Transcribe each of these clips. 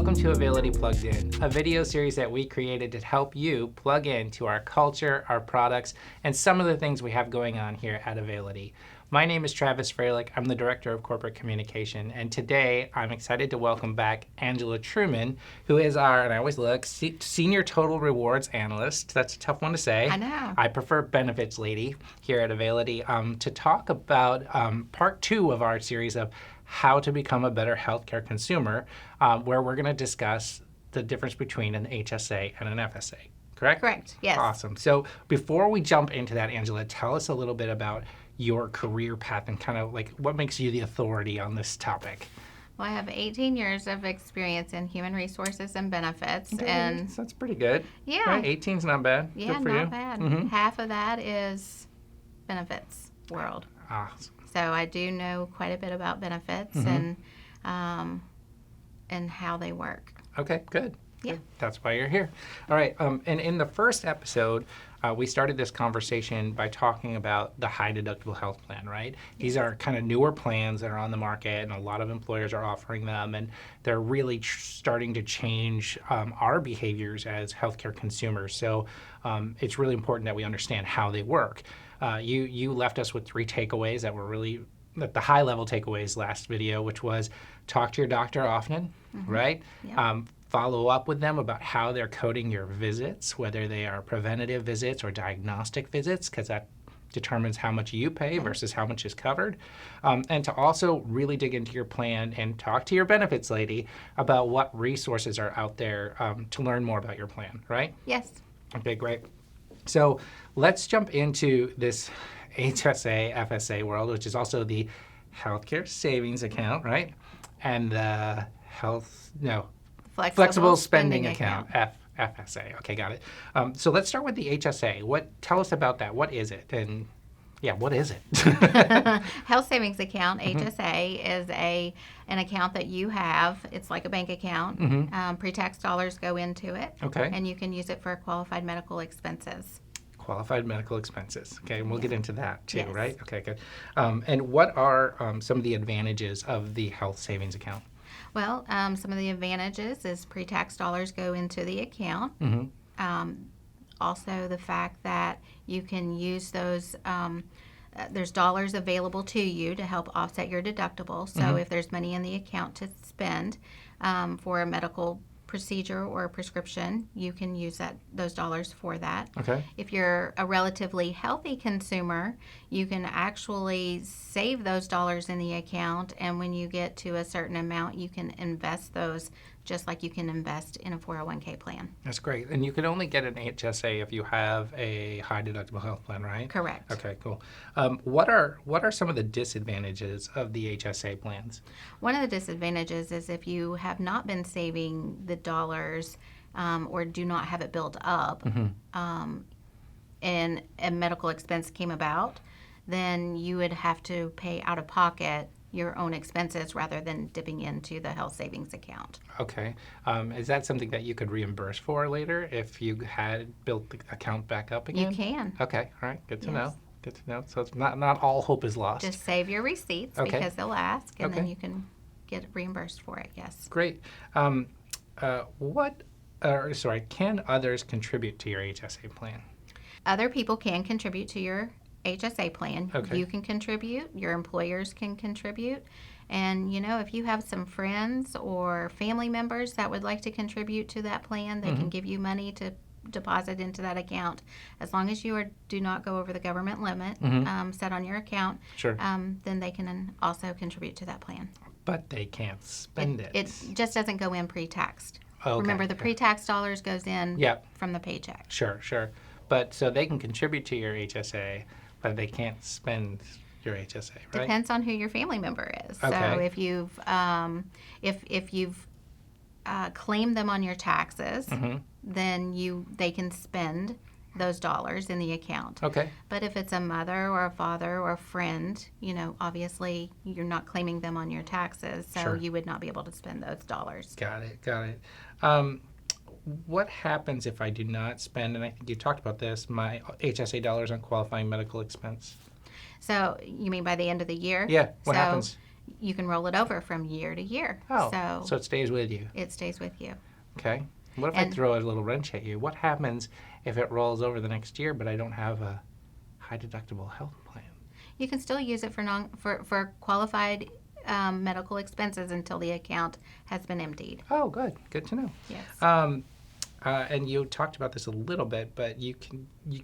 Welcome to Availity Plugged-In, a video series that we created to help you plug into our culture, our products, and some of the things we have going on here at Availity. My name is Travis Freilich. I'm the Director of Corporate Communication, and today I'm excited to welcome back Angela Truman, who is our, and I always look, Senior Total Rewards Analyst. That's a tough one to say. I know. I prefer Benefits Lady here at Availity, to talk about part 2 of our series of how to become a better healthcare consumer, where we're going to discuss the difference between an HSA and an FSA. Correct? Correct, yes. Awesome. So before we jump into that, Angela, tell us a little bit about your career path and kind of like what makes you the authority on this topic. Well, I have 18 years of experience in human resources and benefits. Okay, And so that's pretty good. yeah. Right? 18's not bad. Yeah, Good for not you. bad. Mhm. Half of that is benefits world. Awesome. So I do know quite a bit about benefits and how they work. Okay, good. Yeah. Good. That's why you're here. All right. And in the first episode, we started this conversation by talking about the high-deductible health plan, right? These are kind of newer plans that are on the market, and a lot of employers are offering them, and they're really starting to change our behaviors as healthcare consumers. So it's really important that we understand how they work. You left us with 3 takeaways that were really the high-level takeaways last video, which was talk to your doctor often, right? Yep. Follow up with them about how they're coding your visits, whether they are preventative visits or diagnostic visits, because that determines how much you pay versus how much is covered. And to also really dig into your plan and talk to your benefits lady about what resources are out there to learn more about your plan, right? Yes. Okay, great. So let's jump into this HSA, FSA world, which is also the healthcare savings account, right? And the flexible spending account, FSA. Okay, got it. So let's start with the HSA. Tell us about that. What is it? And yeah, what is it? Health savings account, HSA, is an account that you have. It's like a bank account. Pre-tax dollars go into it. Okay. And you can use it for qualified medical expenses. Qualified medical expenses. Okay, and we'll get into that too, Yes. right? Okay, good. And what are some of the advantages of the health savings account? Well, some of the advantages is pre-tax dollars go into the account. Also, the fact that you can use those, there's dollars available to you to help offset your deductible. So if there's money in the account to spend for a medical procedure or a prescription, you can use those dollars for that. Okay. If you're a relatively healthy consumer, you can actually save those dollars in the account, and when you get to a certain amount, you can invest those just like you can invest in a 401k plan. That's great. And you can only get an HSA if you have a high deductible health plan, right? Correct. Okay, cool. What are some of the disadvantages of the HSA plans? One of the disadvantages is if you have not been saving the dollars or do not have it built up and a medical expense came about, then you would have to pay out of pocket your own expenses rather than dipping into the health savings account. Okay. Is that something that you could reimburse for later if you had built the account back up again? You can. Okay. All right. Good to Yes. know. Good to know. So it's not all hope is lost. Just save your receipts Okay. because they'll ask, and then Okay. you can get reimbursed for it. Yes. Great. Can others contribute to your HSA plan? Other people can contribute to your HSA plan. Okay. You can contribute. Your employers can contribute. And, if you have some friends or family members that would like to contribute to that plan, they can give you money to deposit into that account. As long as you do not go over the government limit set on your account, Sure. then they can also contribute to that plan. But they can't spend it. It just doesn't go in pre-taxed. Okay. Remember, the pre-tax dollars goes in from the paycheck. Sure. But so they can contribute to your HSA, but they can't spend your HSA, right? Depends on who your family member is. So Okay. if you've claimed them on your taxes, then they can spend those dollars in the account. Okay. But if it's a mother or a father or a friend, obviously you're not claiming them on your taxes, so Sure. you would not be able to spend those dollars. Got it. What happens if I do not spend, and I think you talked about this, my HSA dollars on qualifying medical expense? So you mean by the end of the year? Yeah. What So happens? you can roll it over from year to year. Oh, so it stays with you. It stays with you. Okay. What if I And- throw a little wrench at you? What happens if it rolls over the next year, but I don't have a high deductible health plan? You can still use it for qualified medical expenses until the account has been emptied. Oh, good. Good to know. Yes. And you talked about this a little bit, but you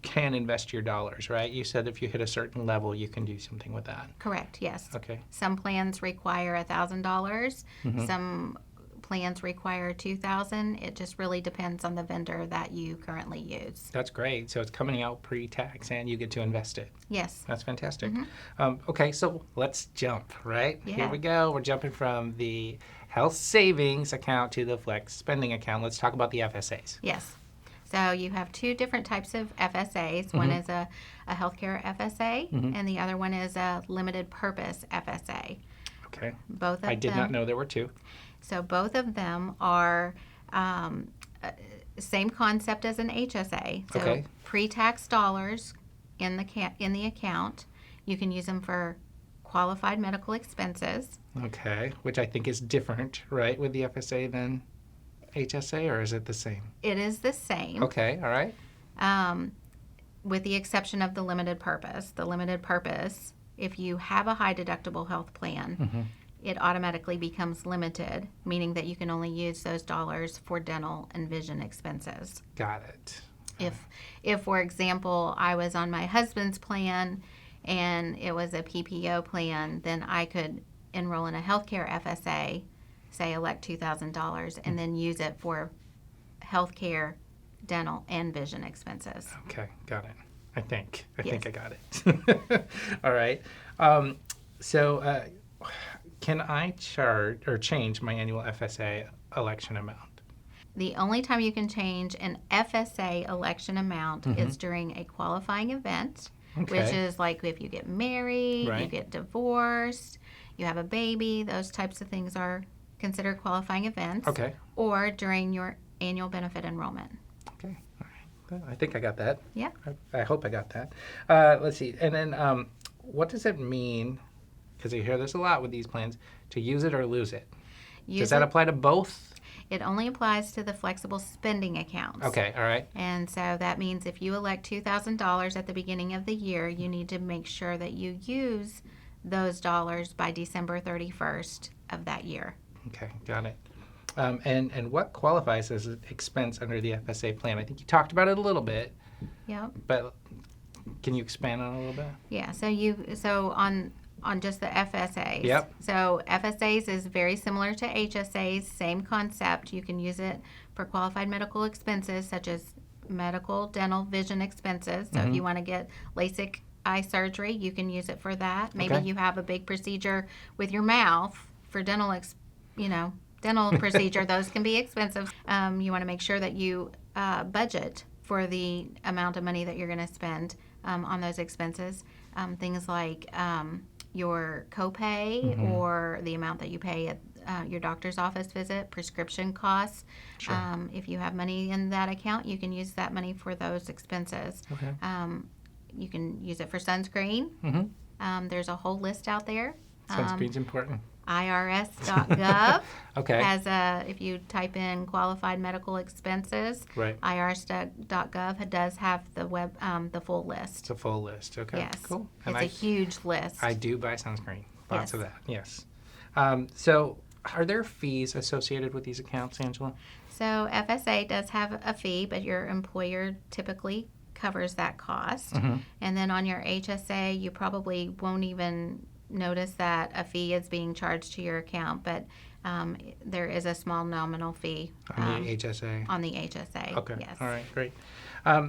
can invest your dollars, right? You said if you hit a certain level, you can do something with that. Correct. Yes. Okay. Some plans require $1,000. Mhm. Some plans require $2,000. It just really depends on the vendor that you currently use. That's great. So it's coming out pre-tax, and you get to invest it. Yes. That's fantastic. Mhm. Okay, so let's jump, right? Yeah. Here we go. We're jumping from the health savings account to the flex spending account. Let's talk about the FSAs. Yes. So you have two different types of FSAs. One is a healthcare FSA, and the other one is a limited purpose FSA. Okay. Both of them. I did not know there were two. So both of them are same concept as an HSA. So Okay. pre-tax dollars in the account, you can use them for qualified medical expenses. Okay, which I think is different, right, with the FSA than HSA, or is it the same? It is the same, Okay, all right. with the exception of the limited purpose. The limited purpose, if you have a high deductible health plan, it automatically becomes limited, meaning that you can only use those dollars for dental and vision expenses. Got it. If for example, I was on my husband's plan and it was a PPO plan, then I could enroll in a healthcare FSA, say elect $2,000, and then use it for healthcare, dental, and vision expenses. Okay, got it. I think Yes. I got it. All right. So can I charge or change my annual FSA election amount? The only time you can change an FSA election amount is during a qualifying event, which Okay. is like if you get married, you Right. get divorced, you have a baby, those types of things are considered qualifying events. Okay. Or during your annual benefit enrollment. Okay. All right. Well, I think I got that. Yeah. I hope I got that. Let's see. And then what does it mean, because you hear this a lot with these plans, to use it or lose it? Does that apply to both? It only applies to the flexible spending accounts. Okay. All right. And so that means if you elect $2,000 at the beginning of the year, you need to make sure that you use those dollars by December 31st of that year. Okay. Got it. And what qualifies as an expense under the FSA plan? I think you talked about it a little bit, Yep. but can you expand on it a little bit? Yeah. So on just the FSAs. Yep. So FSAs is very similar to HSAs, same concept. You can use it for qualified medical expenses such as medical, dental, vision expenses. So if you want to get LASIK eye surgery, you can use it for that. Maybe Okay. you have a big procedure with your mouth for dental dental procedure. Those can be expensive. You want to make sure that you budget for the amount of money that you're going to spend on those expenses. Things like your copay or the amount that you pay at your doctor's office visit, prescription costs. Sure. If you have money in that account, you can use that money for those expenses. Okay. You can use it for sunscreen. There's a whole list out there. Sunscreen's important. IRS.gov Okay. has if you type in qualified medical expenses, Right. IRS.gov does have the full list. It's a full list. Okay. Yes. Cool. It's And a huge list. I do buy sunscreen. Lots Yes. of that. Yes. So are there fees associated with these accounts, Angela? So FSA does have a fee, but your employer typically covers that cost. And then on your HSA, you probably won't even notice that a fee is being charged to your account, but there is a small nominal fee On the HSA? on the HSA. Okay. Yes. All right. Great.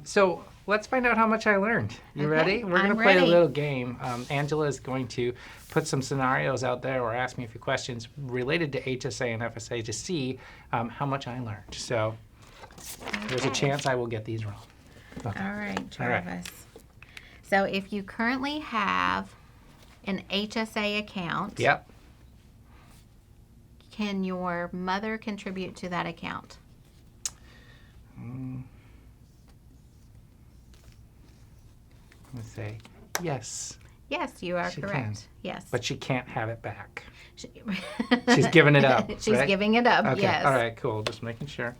So let's find out how much I learned. You Okay, ready? We're going to I'm play a ready. little game. Angela is going to put some scenarios out there or ask me a few questions related to HSA and FSA to see how much I learned. So there's a Okay. chance I will get these wrong. Okay. All right, All right. Travis. So if you currently have an HSA account, Yep. can your mother contribute to that account? Let's say yes. Yes, you are She correct. can. Yes. But she can't have it back. She- She's giving it up, She's right? giving it up, Okay. yes. All right, cool. Just making sure.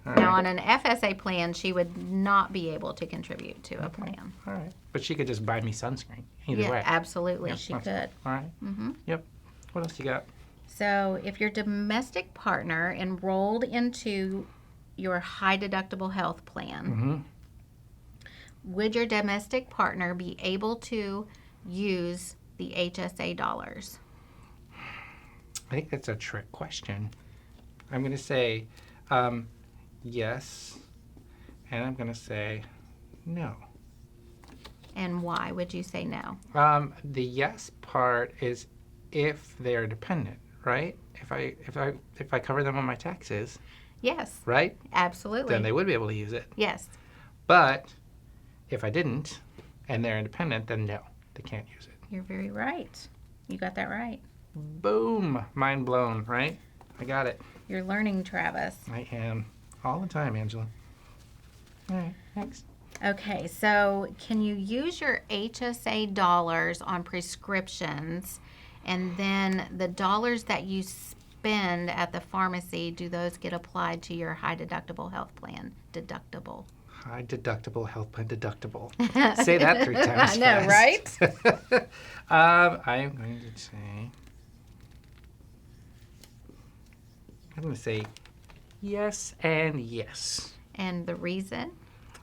All Now, right. on an FSA plan, she would not be able to contribute to a plan. All right. But she could just buy me sunscreen either Yeah, way. absolutely, Yeah, she that's could. cool. All right. hmm Yep. What else you got? So, if your domestic partner enrolled into your high deductible health plan, Mm-hmm. would your domestic partner be able to use the HSA dollars? I think that's a trick question. I'm going to say yes, and I'm going to say no. And why would you say no? The yes part is if they're dependent, right? If I cover them on my taxes, Yes, right? absolutely. Then they would be able to use it. Yes. But if I didn't, and they're independent, then no, they can't use it. You're very right. You got that right. Boom! Mind blown, right? I got it. You're learning, Travis. I am all the time, Angela. All right, next. Okay, so can you use your HSA dollars on prescriptions, and then the dollars that you spend at the pharmacy, do those get applied to your high deductible health plan? Deductible. High deductible health plan deductible. Say that 3 times I know, fast. right? I'm going to say. I'm going to say yes and yes. And the reason?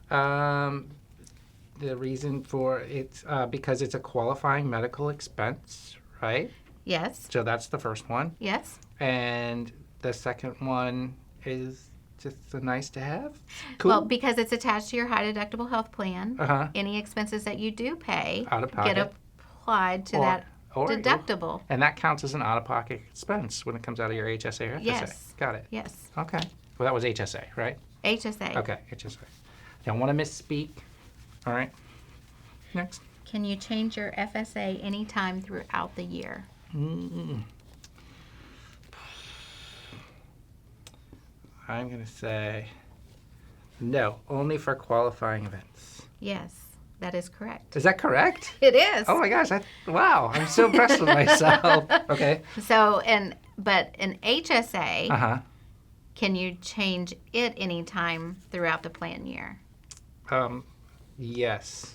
The reason for it's because it's a qualifying medical expense, right? Yes. So that's the first one. Yes. And the second one is just a nice to have. Cool. Well, because it's attached to your high deductible health plan, Uh-huh. any expenses that you do pay Out of pocket. get applied to that or- deductible. And that counts as an out-of-pocket expense when it comes out of your HSA or FSA. Yes. Got it. Yes. Okay. Well, that was HSA, right? HSA. Okay, HSA. Don't want to misspeak. All right. Next. Can you change your FSA anytime throughout the year? I'm going to say no, only for qualifying events. Yes, that is correct. Is that correct? It is. Oh my gosh! Wow, I'm so impressed with myself. Okay. So, but an HSA, Uh huh. can you change it anytime throughout the plan year? Yes.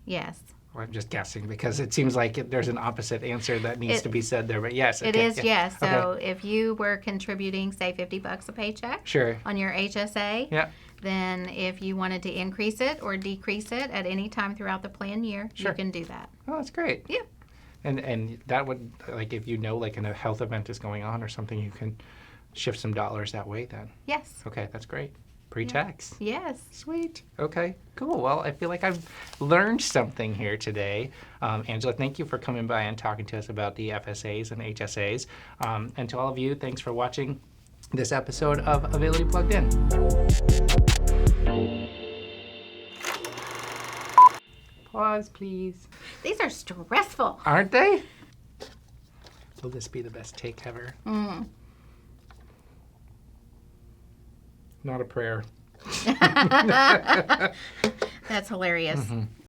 Yes. Well, I'm just guessing because it seems like there's an opposite answer that needs to be said there. But yes, It okay, is, yeah. yes. So Okay. if you were contributing, say, $50 a paycheck Sure. on your HSA, Yeah. then if you wanted to increase it or decrease it at any time throughout the plan year, Sure. you can do that. Oh, that's great. Yeah. And that would, like, if you know, like, a health event is going on or something, you can shift some dollars that way then. Yes. Okay, that's great. Pre-tax. Yes. Sweet. Okay, cool. Well, I feel like I've learned something here today. Angela, thank you for coming by and talking to us about the FSAs and HSAs. And to all of you, thanks for watching this episode of Availity Plugged-In. Pause, please. These are stressful. Aren't they? Will this be the best take ever? Mm. Not a prayer. That's hilarious.